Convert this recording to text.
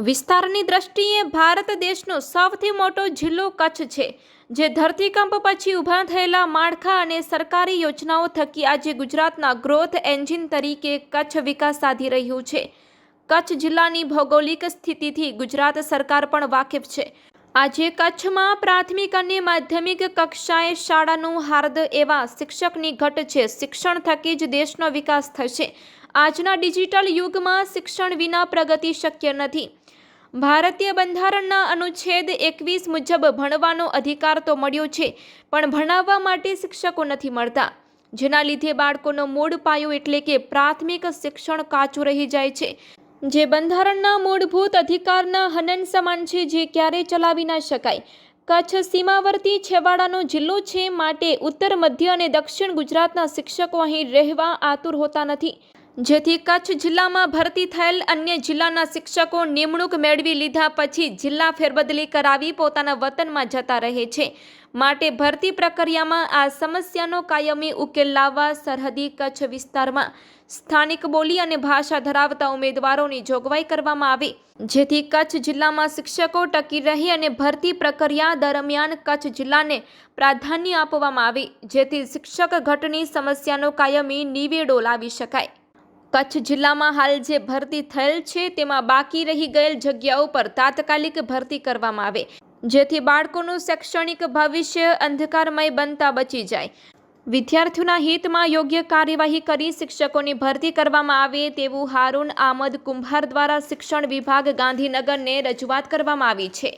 વિસ્તારની દ્રષ્ટિએ ભારત દેશનો સૌથી મોટો જિલ્લો કચ્છ છે, જે ધરતીકંપ પછી ઊભા થયેલા માળખા અને સરકારી યોજનાઓ થકી આજે ગુજરાતના ગ્રોથ એન્જિન તરીકે કચ્છ વિકાસ સાધી રહ્યું છે. કચ્છ જિલ્લાની ભૌગોલિક સ્થિતિથી ગુજરાત સરકાર પણ વાકેફ છે. આજે કચ્છમાં પ્રાથમિક અને માધ્યમિક કક્ષાએ શાળાનું હાર્દ એવા શિક્ષકની ઘટ છે. શિક્ષણ થકી જ દેશનો વિકાસ થશે. આજના ડિજિટલ યુગમાં શિક્ષણ વિના પ્રગતિ શક્ય નથી. ભારતીય બંધારણના અનુચ્છેદ 21 મુજબ ભણવાનો અધિકાર તો મળ્યો છે, પણ ભણાવવા માટે શિક્ષકો નથી મળતા, જેના લીધે બાળકોનો મૂળ પાયો એટલે કે પ્રાથમિક શિક્ષણ કાચું રહી જાય છે, જે બંધારણના મૂળભૂત અધિકારના હનન સમાન છે, જે ક્યારેય ચલાવી ના શકાય. કચ્છ સીમાવર્તી છેવાડાનો જિલ્લો છે, માટે ઉત્તર, મધ્ય અને દક્ષિણ ગુજરાતના શિક્ષકો અહીં રહેવા આતુર હોતા નથી, જેથી કચ્છ જિલ્લામાં ભરતી થયેલ અન્ય જિલ્લાના શિક્ષકો નિમણૂક મેળવી લીધા પછી જિલ્લા ફેરબદલી કરાવી પોતાના વતનમાં જતા રહે છે. માટે ભરતી પ્રક્રિયામાં આ સમસ્યાનો કાયમી ઉકેલ લાવવા સરહદી કચ્છ વિસ્તારમાં સ્થાનિક બોલી અને ભાષા ધરાવતા ઉમેદવારોની જોગવાઈ કરવામાં આવે, જેથી કચ્છ જિલ્લામાં શિક્ષકો ટકી રહે અને ભરતી પ્રક્રિયા દરમિયાન કચ્છ જિલ્લાને પ્રાધાન્ય આપવામાં આવે, જેથી શિક્ષક ઘટની સમસ્યાનો કાયમી નિવેડો લાવી શકાય. કચ્છ જિલ્લામાં હાલ જે ભરતી થયેલ છે, તેમાં બાકી રહી ગયેલ જગ્યાઓ પર તાત્કાલિક ભરતી કરવામાં આવે, જેથી બાળકોનું શૈક્ષણિક ભવિષ્ય અંધકારમય બનતા બચી જાય. વિદ્યાર્થીઓના હિતમાં યોગ્ય કાર્યવાહી કરી શિક્ષકોની ભરતી કરવામાં આવે તેવું હારૂન આહમદ કુંભાર દ્વારા શિક્ષણ વિભાગ ગાંધીનગરને રજૂઆત કરવામાં આવી છે.